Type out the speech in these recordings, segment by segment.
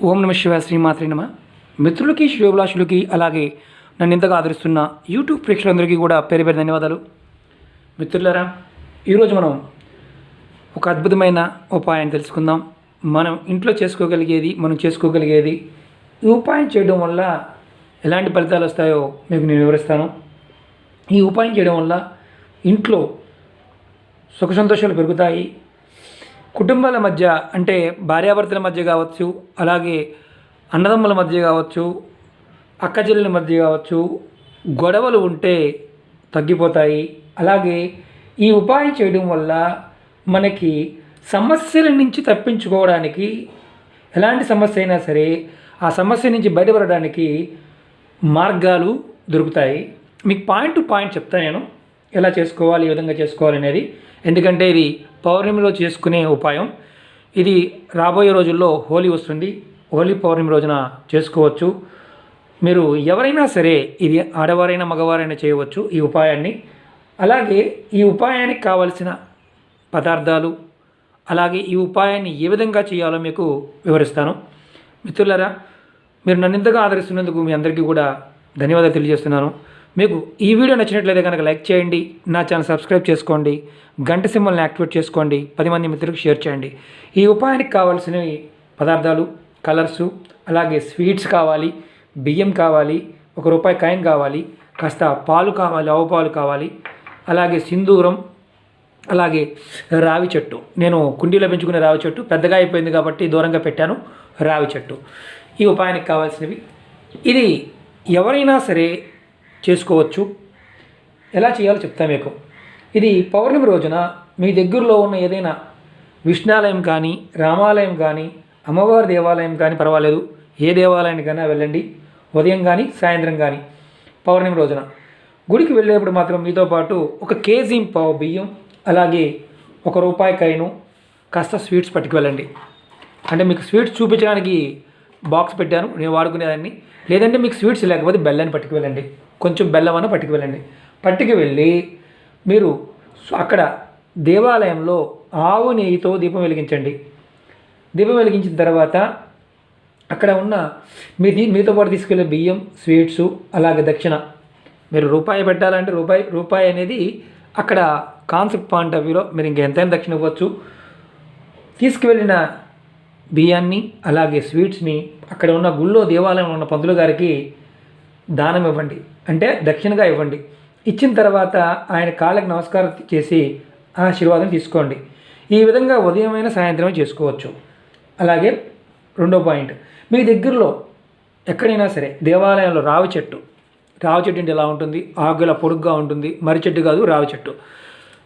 ఓం నమ శివాయ, శ్రీమాత్రే నమ. మిత్రులకి, శ్రేయోభిలాషులకి, అలాగే నన్ను ఇంతగా ఆదరిస్తున్న యూట్యూబ్ ప్రేక్షకులందరికీ కూడా పేరు పేరు ధన్యవాదాలు. మిత్రులారా, ఈరోజు మనం ఒక అద్భుతమైన ఉపాయాన్ని తెలుసుకుందాం. మనం ఇంట్లో చేసుకోగలిగేది ఈ ఉపాయం చేయడం వల్ల ఎలాంటి ఫలితాలు వస్తాయో మీకు నేను వివరిస్తాను. ఈ ఉపాయం చేయడం వల్ల ఇంట్లో సుఖ సంతోషాలు పెరుగుతాయి. కుటుంబాల మధ్య, అంటే భార్యాభర్తల మధ్య కావచ్చు, అలాగే అన్నదమ్ముల మధ్య కావచ్చు, అక్కచెల్లెల మధ్య కావచ్చు, గొడవలు ఉంటే తగ్గిపోతాయి. అలాగే ఈ ఉపాయం చేయడం వల్ల మనకి సమస్యల నుంచి తప్పించుకోవడానికి, ఎలాంటి సమస్య అయినా సరే ఆ సమస్య నుంచి బయటపడడానికి మార్గాలు దొరుకుతాయి. మీకు పాయింట్ టు పాయింట్ చెప్తాను నేను, ఎలా చేసుకోవాలి, ఏ విధంగా చేసుకోవాలి అనేది. ఎందుకంటే ఇది పౌర్ణమిలో చేసుకునే ఉపాయం. ఇది రాబోయే రోజుల్లో హోలీ వస్తుంది. హోలీ పౌర్ణమి రోజున చేసుకోవచ్చు. మీరు ఎవరైనా సరే, ఇది ఆడవారైనా మగవారైనా చేయవచ్చు ఈ ఉపాయాన్ని. అలాగే ఈ ఉపాయానికి కావలసిన పదార్థాలు, అలాగే ఈ ఉపాయాన్ని ఏ విధంగా చేయాలో మీకు వివరిస్తాను. మిత్రులారా, మీరు నన్ను ఇంతగా ఆదరిస్తున్నందుకు మీ అందరికీ కూడా ధన్యవాదాలు తెలియజేస్తున్నాను. మీకు ఈ వీడియో నచ్చినట్లయితే కనుక లైక్ చేయండి, నా ఛానల్ సబ్స్క్రైబ్ చేసుకోండి, గంట సింబల్ని యాక్టివేట్ చేసుకోండి, 10 మంది మిత్రులకు షేర్ చేయండి. ఈ ఉపాయానికి కావాల్సినవి పదార్థాలు, కలర్సు, అలాగే స్వీట్స్ కావాలి, బియ్యం కావాలి, ₹1 కాయిన్ కావాలి, కాస్త పాలు కావాలి, ఆవు పాలు కావాలి, అలాగే సింధూరం, అలాగే రావి చెట్టు. నేను కుండీలో పెంచుకునే రావి చెట్టు పెద్దగా అయిపోయింది కాబట్టి దూరంగా పెట్టాను. రావి చెట్టు ఈ ఉపాయానికి కావాల్సినవి. ఇది ఎవరైనా సరే చేసుకోవచ్చు. ఎలా చేయాలో చెప్తాను మీకు. ఇది పౌర్ణమి రోజున మీ దగ్గరలో ఉన్న ఏదైనా విష్ణాలయం కానీ, రామాలయం కానీ, అమ్మవారి దేవాలయం కానీ పర్వాలేదు, ఏ దేవాలయానికైనా వెళ్ళండి. ఉదయం కానీ, సాయంత్రం కానీ, పౌర్ణమి రోజున గుడికి వెళ్ళేటప్పుడు మాత్రం మీతో పాటు 1 కేజీ పావు బియ్యం, అలాగే ₹1 కాయిను, కాస్త స్వీట్స్ పట్టుకు వెళ్ళండి. అంటే మీకు స్వీట్స్ చూపించడానికి బాక్స్ పెట్టాను, నేను వాడుకునేదాన్ని. లేదంటే మీకు స్వీట్స్ లేకపోతే బెల్లాన్ని పట్టుకు వెళ్ళండి, కొంచెం బెల్లం అన్న పట్టుకు వెళ్ళండి. పట్టుకు వెళ్ళి మీరు అక్కడ దేవాలయంలో ఆవు నెయ్యితో దీపం వెలిగించండి. దీపం వెలిగించిన తర్వాత అక్కడ ఉన్న మీతో పాటు తీసుకెళ్ళే బియ్యం, స్వీట్సు, అలాగే దక్షిణ. మీరు ₹1 పెట్టాలంటే రూపాయి అనేది అక్కడ కాన్సెప్ట్ పాయింట్ ఆఫ్ వ్యూలో మీరు ఇంకెంతైనా దక్షిణ ఇవ్వచ్చు. తీసుకువెళ్ళిన బియ్యాన్ని, అలాగే స్వీట్స్ని అక్కడ ఉన్న గుళ్ళో దేవాలయంలో ఉన్న పంతులు గారికి దానం ఇవ్వండి, అంటే దక్షిణగా ఇవ్వండి. ఇచ్చిన తర్వాత ఆయన కాళ్ళకి నమస్కారం చేసి ఆశీర్వాదం తీసుకోండి. ఈ విధంగా ఉదయమైన సాయంత్రమే చేసుకోవచ్చు. అలాగే 2వ పాయింట్, మీ దగ్గరలో ఎక్కడైనా సరే దేవాలయంలో రావి చెట్టు అంటే ఎలా ఉంటుంది, ఆకుల పొడుగ్గా ఉంటుంది, మర్రి చెట్టు కాదు, రావి చెట్టు.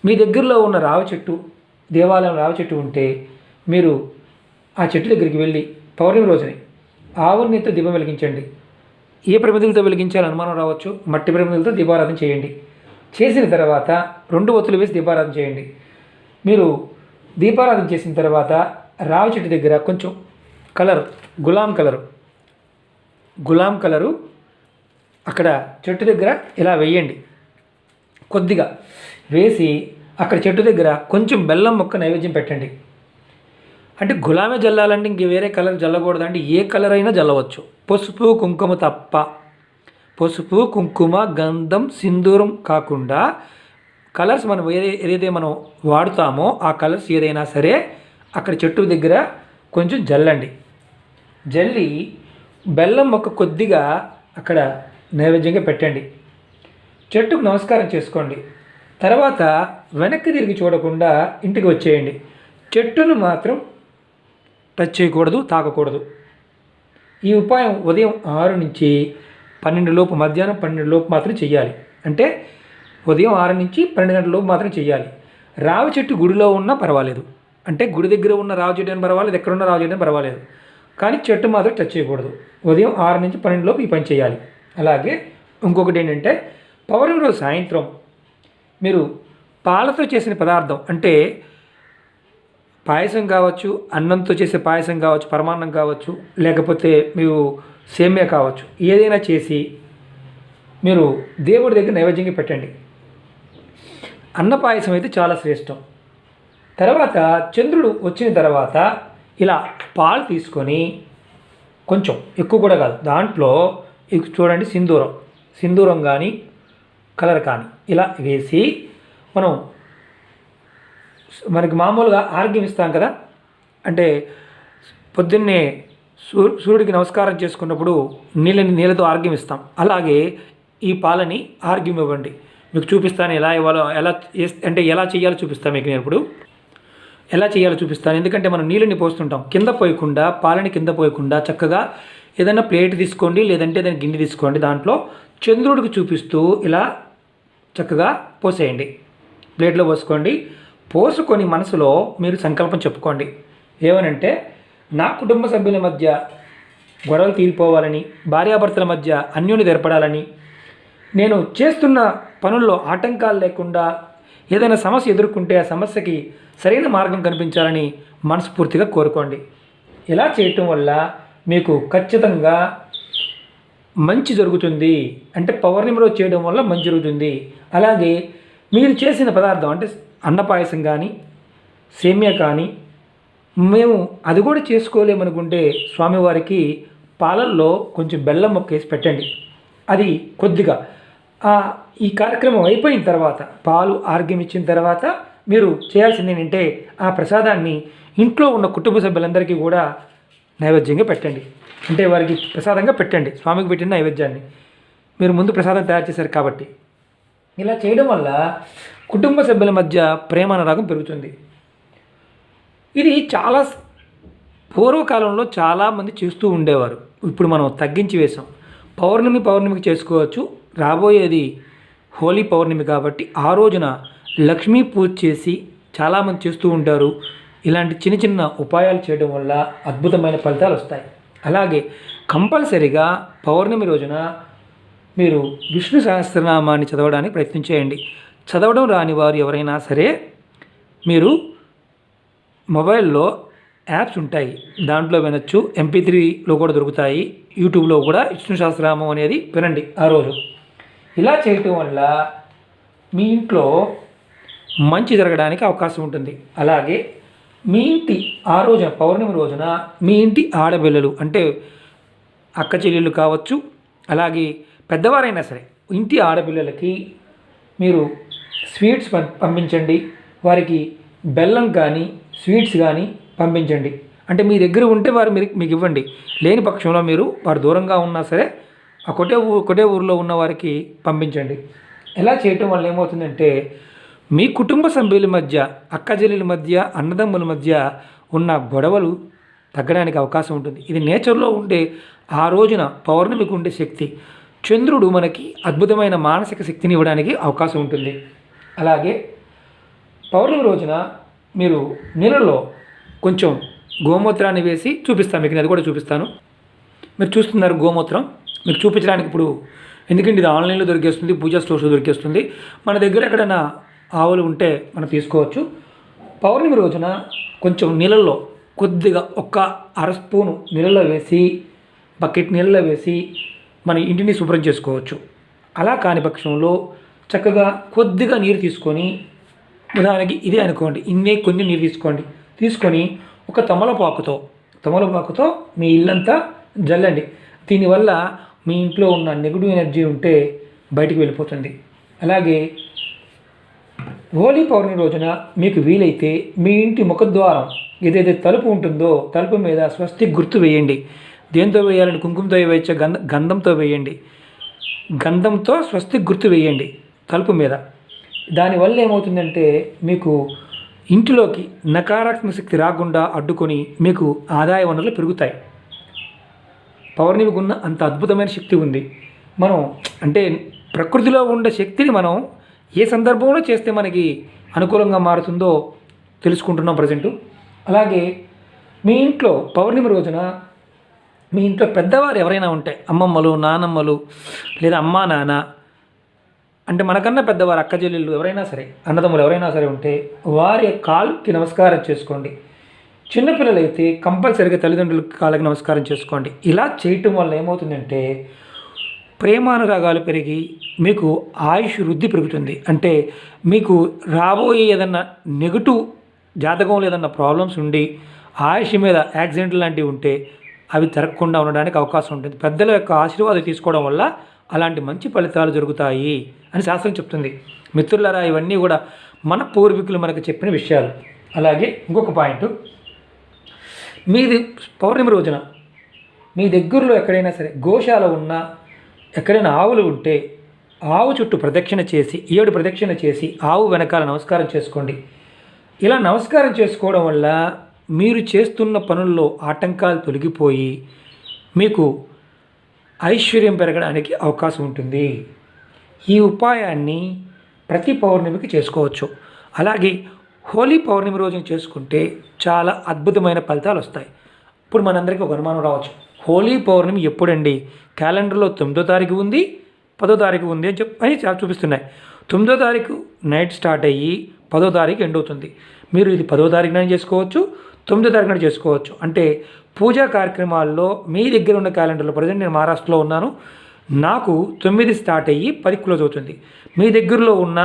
మీ దగ్గరలో ఉన్న రావి చెట్టు, దేవాలయం రావి చెట్టు ఉంటే మీరు ఆ చెట్టు దగ్గరికి వెళ్ళి పౌర్ణమి రోజుని ఆవు నెయ్యితో దీపం వెలిగించండి. ఏ ప్రమిదలతో వెలిగించాలో అనుమానం రావచ్చు, మట్టి ప్రమిదలతో దీపారాధన చేయండి. చేసిన తర్వాత 2 ఒత్తులు వేసి దీపారాధన చేయండి. మీరు దీపారాధన చేసిన తర్వాత రావి చెట్టు దగ్గర కొంచెం కలర్, గులాం కలరు అక్కడ చెట్టు దగ్గర ఇలా వేయండి. కొద్దిగా వేసి అక్కడ చెట్టు దగ్గర కొంచెం బెల్లం ముక్క నైవేద్యం పెట్టండి. అంటే గులామే జల్లాలంటే ఇంక వేరే కలర్ జల్లకూడదు, అంటే ఏ కలర్ అయినా జల్లవచ్చు. పసుపు కుంకుమ తప్ప, పసుపు కుంకుమ గంధం సింధూరం కాకుండా కలర్స్ మనం ఏదైతే మనం వాడుతామో ఆ కలర్స్ ఏదైనా సరే అక్కడ చెట్టు దగ్గర కొంచెం జల్లండి. జల్లి బెల్లం మొక్క కొద్దిగా అక్కడ నైవేద్యంగా పెట్టండి. చెట్టుకు నమస్కారం చేసుకోండి. తర్వాత వెనక్కి తిరిగి చూడకుండా ఇంటికి వచ్చేయండి. చెట్టును మాత్రం టచ్ చేయకూడదు, తాకకూడదు. ఈ ఉపాయం ఉదయం 6 నుంచి 12 లోపు, మధ్యాహ్నం 12 లోపు మాత్రం చేయాలి. అంటే ఉదయం 6 నుంచి 12 గంటల లోపు మాత్రం చేయాలి. రావి చెట్టు గుడిలో ఉన్నా పర్వాలేదు, అంటే గుడి దగ్గర ఉన్న రావి చెట్టు అని పర్వాలేదు, ఎక్కడున్న రావి చెట్టు అని పర్వాలేదు, కానీ చెట్టు మాత్రం టచ్ చేయకూడదు. ఉదయం 6 నుంచి 12 లోపు ఈ పని చేయాలి. అలాగే ఇంకొకటి ఏంటంటే, పౌర్ణమి రోజు సాయంత్రం మీరు పాలతో చేసిన పదార్థం, అంటే పాయసం కావచ్చు, అన్నంతో చేసే పాయసం కావచ్చు, పరమాన్నం కావచ్చు, లేకపోతే మీరు సేమ్యా కావచ్చు, ఏదైనా చేసి మీరు దేవుడి దగ్గర నైవేద్యంగా పెట్టండి. అన్న పాయసం అయితే చాలా శ్రేష్టం. తర్వాత చంద్రుడు వచ్చిన తర్వాత ఇలా పాలు తీసుకొని కొంచెం ఎక్కువ కూడా కాదు, దాంట్లో చూడండి సింధూరం కానీ కలర్ కానీ ఇలా వేసి మనకి మామూలుగా ఆరోగ్యం ఇస్తాం కదా, అంటే పొద్దున్నే సూర్యుడికి నమస్కారం చేసుకున్నప్పుడు నీళ్ళతో ఆరోగ్యం ఇస్తాం, అలాగే ఈ పాలని ఆరోగ్యం ఇవ్వండి. మీకు చూపిస్తాను ఎలా ఇవ్వాలో, ఎలా చేయాలో చూపిస్తాను మీకు. నేను ఇప్పుడు ఎలా చేయాలో చూపిస్తాను. ఎందుకంటే మనం నీళ్ళని పోస్తుంటాం, కింద పోయకుండా, పాలని కింద పోయకుండా చక్కగా ఏదైనా ప్లేట్ తీసుకోండి, లేదంటే ఏదైనా గిన్నె తీసుకోండి, దాంట్లో చంద్రుడికి చూపిస్తూ ఇలా చక్కగా పోసేయండి. ప్లేట్లో పోసుకొని మనసులో మీరు సంకల్పం చెప్పుకోండి. ఏమనంటే, నా కుటుంబ సభ్యుల మధ్య గొడవలు తీరిపోవాలని, భార్యాభర్తల మధ్య అన్యోన్యత ఏర్పడాలని, నేను చేస్తున్న పనుల్లో ఆటంకాలు లేకుండా ఏదైనా సమస్య ఎదుర్కొంటే ఆ సమస్యకి సరైన మార్గం కనిపించాలని మనస్ఫూర్తిగా కోరుకోండి. ఇలా చేయటం వల్ల మీకు ఖచ్చితంగా మంచి జరుగుతుంది. అంటే పౌర్ణమి రోజు చేయడం వల్ల మంచి జరుగుతుంది. అలాగే మీరు చేసిన పదార్థం అంటే అన్నపాయసం కానీ, సేమ్యా కానీ, మేము అది కూడా చేసుకోలేమనుకుంటే స్వామివారికి పాలల్లో కొంచెం బెల్లం ముక్క వేసి పెట్టండి. అది కొద్దిగా ఈ కార్యక్రమం అయిపోయిన తర్వాత, పాలు ఆరోగ్యం ఇచ్చిన తర్వాత మీరు చేయాల్సింది ఏంటంటే, ఆ ప్రసాదాన్ని ఇంట్లో ఉన్న కుటుంబ సభ్యులందరికీ కూడా నైవేద్యంగా పెట్టండి. అంటే వారికి ప్రసాదంగా పెట్టండి. స్వామికి పెట్టిన నైవేద్యాన్ని మీరు ముందు ప్రసాదం తయారు చేశారు కాబట్టి. ఇలా చేయడం వల్ల కుటుంబ సభ్యుల మధ్య ప్రేమానురాగం పెరుగుతుంది. ఇది చాలా పూర్వకాలంలో చాలామంది చేస్తూ ఉండేవారు. ఇప్పుడు మనం తగ్గించి వేసాం. పౌర్ణమికి చేసుకోవచ్చు. రాబోయేది హోలీ పౌర్ణమి కాబట్టి ఆ రోజున లక్ష్మీ పూజ చేసి చాలామంది చేస్తూ ఉంటారు. ఇలాంటి చిన్న చిన్న ఉపాయాలు చేయడం వల్ల అద్భుతమైన ఫలితాలు వస్తాయి. అలాగే కంపల్సరిగా పౌర్ణమి రోజున మీరు విష్ణు సహస్రనామాన్ని చదవడానికి ప్రయత్నం చేయండి. చదవడం రాని వారు ఎవరైనా సరే మీరు మొబైల్లో యాప్స్ ఉంటాయి, దాంట్లో వినొచ్చు. MP3లో కూడా దొరుకుతాయి. యూట్యూబ్లో కూడా విష్ణు సహస్రనామం అనేది వినండి ఆ రోజు. ఇలా చేయటం వల్ల మీ ఇంట్లో మంచి జరగడానికి అవకాశం ఉంటుంది. అలాగే మీ ఇంటి ఆ రోజున పౌర్ణమి రోజున మీ ఇంటి ఆడపిల్లలు అంటే అక్క చెల్లెళ్ళు కావచ్చు, అలాగే పెద్దవారైనా సరే ఇంటి ఆడపిల్లలకి మీరు స్వీట్స్ పంపించండి. వారికి బెల్లం కానీ స్వీట్స్ కానీ పంపించండి. అంటే మీ దగ్గర ఉంటే వారు మీకు ఇవ్వండి. లేని పక్షంలో మీరు వారు దూరంగా ఉన్నా సరే ఒకటే ఊరిలో ఉన్న వారికి పంపించండి. ఎలా చేయటం వల్ల ఏమవుతుందంటే, మీ కుటుంబ సభ్యుల మధ్య, అక్క చెల్లెల మధ్య, అన్నదమ్ముల మధ్య ఉన్న గొడవలు తగ్గడానికి అవకాశం ఉంటుంది. ఇది నేచర్లో ఉండే ఆ రోజున పౌర్ణమికి ఉండే శక్తి. చంద్రుడు మనకి అద్భుతమైన మానసిక శక్తిని ఇవ్వడానికి అవకాశం ఉంటుంది. అలాగే పౌర్ణమి రోజున మీరు నీళ్ళలో కొంచెం గోమూత్రాన్ని వేసి చూపిస్తాను మీకు. అది కూడా చూపిస్తాను. మీరు చూస్తున్నారు గోమూత్రం. మీకు చూపించడానికి ఇప్పుడు, ఎందుకంటే ఇది ఆన్లైన్లో దొరికేస్తుంది, పూజా స్టోర్స్లో దొరికేస్తుంది. మన దగ్గర ఎక్కడైనా ఆవులు ఉంటే మనం తీసుకోవచ్చు. పౌర్ణమి రోజున కొంచెం నీళ్ళల్లో కొద్దిగా 1 అర స్పూను నీళ్ళలో వేసి, బకెట్ నీళ్ళలో వేసి మన ఇంటిని శుభ్రం చేసుకోవచ్చు. అలా కాని పక్షంలో చక్కగా కొద్దిగా నీరు తీసుకొని, ఉదాహరణకి ఇదే అనుకోండి, కొన్ని నీరు తీసుకొని ఒక తమలపాకుతో మీ ఇల్లంతా జల్లండి. దీనివల్ల మీ ఇంట్లో ఉన్న నెగిటివ్ ఎనర్జీ ఉంటే బయటికి వెళ్ళిపోతుంది. అలాగే హోలీ పౌర్ణమి రోజున మీకు వీలైతే మీ ఇంటి ముఖద్వారం ఏదైతే తలుపు ఉంటుందో తలుపు మీద స్వస్తిక్ గుర్తు వేయండి. దేంతో వేయాలని, కుంకుమతో వేయచ్చా, గంధంతో వేయండి. గంధంతో స్వస్తిక్ గుర్తు వేయండి తలుపు మీద. దానివల్ల ఏమవుతుందంటే, మీకు ఇంటిలోకి నకారాత్మక శక్తి రాకుండా అడ్డుకొని మీకు ఆదాయ వనరులు పెరుగుతాయి. పౌర్ణమికి ఉన్న అంత అద్భుతమైన శక్తి ఉంది. మనం అంటే ప్రకృతిలో ఉండే శక్తిని మనం ఏ సందర్భంలో చేస్తే మనకి అనుకూలంగా మారుతుందో తెలుసుకుంటున్నాం ప్రజెంటు. అలాగే మీ ఇంట్లో పౌర్ణమి రోజున మీ ఇంట్లో పెద్దవారు ఎవరైనా ఉంటే, అమ్మమ్మలు, నానమ్మలు, లేదా అమ్మా నాన్న, అంటే మనకన్నా పెద్దవారు అక్క చెల్లెళ్ళు ఎవరైనా సరే, అన్నదమ్ములు ఎవరైనా సరే ఉంటే వారి కాలుకి నమస్కారం చేసుకోండి. చిన్నపిల్లలైతే కంపల్సరీగా తల్లిదండ్రుల కాళ్ళకి నమస్కారం చేసుకోండి. ఇలా చేయటం వల్ల ఏమవుతుందంటే, ప్రేమానురాగాలు పెరిగి మీకు ఆయుష్ వృద్ధి పెరుగుతుంది. అంటే మీకు రాబోయే ఏదన్నా నెగటివ్ జాతకంలో ఏదన్నా ప్రాబ్లమ్స్ ఉండి ఆయుష్ మీద యాక్సిడెంట్ లాంటివి ఉంటే అవి జరగకుండా ఉండడానికి అవకాశం ఉంటుంది. పెద్దల యొక్క ఆశీర్వాదం తీసుకోవడం వల్ల అలాంటి మంచి ఫలితాలు జరుగుతాయి అని శాస్త్రం చెప్తుంది. మిత్రులారా, ఇవన్నీ కూడా మన పూర్వీకులు మనకు చెప్పిన విషయాలు. అలాగే ఇంకొక పాయింట్, మీది పౌర్ణమి రోజున మీ దగ్గరలో ఎక్కడైనా సరే గోశాల ఉన్నా, ఎక్కడైనా ఆవులు ఉంటే ఆవు చుట్టూ ప్రదక్షిణ చేసి 7 ప్రదక్షిణ చేసి ఆవు వెనకాల నమస్కారం చేసుకోండి. ఇలా నమస్కారం చేసుకోవడం వల్ల మీరు చేస్తున్న పనుల్లో ఆటంకాలు తొలగిపోయి మీకు ఐశ్వర్యం పెరగడానికి అవకాశం ఉంటుంది. ఈ ఉపాయాన్ని ప్రతి పౌర్ణమికి చేసుకోవచ్చు. అలాగే హోలీ పౌర్ణమి రోజున చేసుకుంటే చాలా అద్భుతమైన ఫలితాలు వస్తాయి. ఇప్పుడు మనందరికీ ఒక అనుమానం రావచ్చు, హోలీ పౌర్ణమి ఎప్పుడండి? క్యాలెండర్లో 9వ తారీఖు ఉంది, 10వ తారీఖు ఉంది అని చాలా చూపిస్తున్నాయి. 9వ తారీఖు నైట్ స్టార్ట్ అయ్యి 10వ తారీఖు ఎండ్ అవుతుంది. మీరు ఇది 10వ తారీఖున చేసుకోవచ్చు, 9వ తారీఖున చేసుకోవచ్చు. అంటే పూజా కార్యక్రమాల్లో మీ దగ్గర ఉన్న క్యాలెండర్లో, ప్రజెంట్ నేను మహారాష్ట్రలో ఉన్నాను, నాకు 9 స్టార్ట్ అయ్యి 10 క్లోజ్ అవుతుంది. మీ దగ్గరలో ఉన్న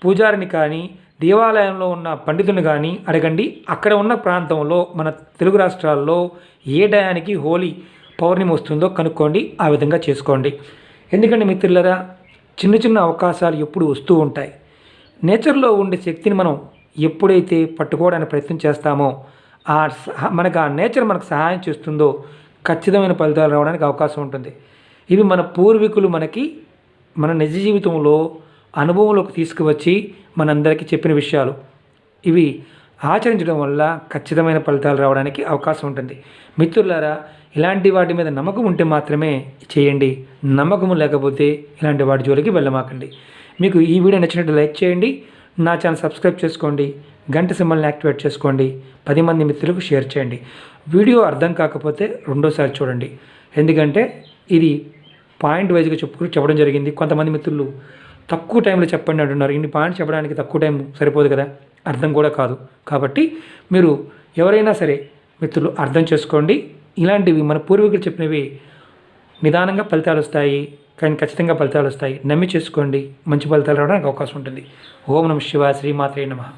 పూజారిని కానీ దేవాలయంలో ఉన్న పండితుని కానీ అడగండి. అక్కడ ఉన్న ప్రాంతంలో మన తెలుగు రాష్ట్రాల్లో ఏ టయానికి హోలీ పౌర్ణమి వస్తుందో కనుక్కోండి, ఆ విధంగా చేసుకోండి. ఎందుకంటే మిత్రులారా, చిన్న చిన్న అవకాశాలు ఎప్పుడు వస్తూ ఉంటాయి. నేచర్లో ఉండే శక్తిని మనం ఎప్పుడైతే పట్టుకోవడానికి ప్రయత్నం చేస్తామో మనకు ఆ నేచర్ మనకు సహాయం చేస్తుందో ఖచ్చితమైన ఫలితాలు రావడానికి అవకాశం ఉంటుంది. ఇవి మన పూర్వీకులు మనకి మన నిజ జీవితంలో అనుభవంలోకి తీసుకువచ్చి మనందరికీ చెప్పిన విషయాలు. ఇవి ఆచరించడం వల్ల ఖచ్చితమైన ఫలితాలు రావడానికి అవకాశం ఉంటుంది. మిత్రులారా, ఇలాంటి వాటి మీద నమ్మకం ఉంటే మాత్రమే చేయండి. నమ్మకం లేకపోతే ఇలాంటి వాటి జోలికి వెళ్ళమాకండి. మీకు ఈ వీడియో నచ్చినట్టు లైక్ చేయండి, నా ఛానల్ సబ్స్క్రైబ్ చేసుకోండి, గంట సింబల్ని యాక్టివేట్ చేసుకోండి, 10 మంది మిత్రులకు షేర్ చేయండి. వీడియో అర్థం కాకపోతే రెండోసారి చూడండి. ఎందుకంటే ఇది పాయింట్ వైజ్గా చెప్పడం జరిగింది. కొంతమంది మిత్రులు తక్కువ టైంలో చెప్పండి అంటున్నారు. ఇన్ని పాయింట్స్ చెప్పడానికి తక్కువ టైం సరిపోదు కదా, అర్థం కూడా కాదు. కాబట్టి మీరు ఎవరైనా సరే మిత్రులు అర్థం చేసుకోండి. ఇలాంటివి మన పూర్వీకులు చెప్పినవి నిదానంగా ఫలితాలు వస్తాయి, కానీ ఖచ్చితంగా ఫలితాలు వస్తాయి. నమ్మి చేసుకోండి, మంచి ఫలితాలు రావడానికి అవకాశం ఉంటుంది. ఓం నమః శివాయ, శ్రీమాత్రే నమః.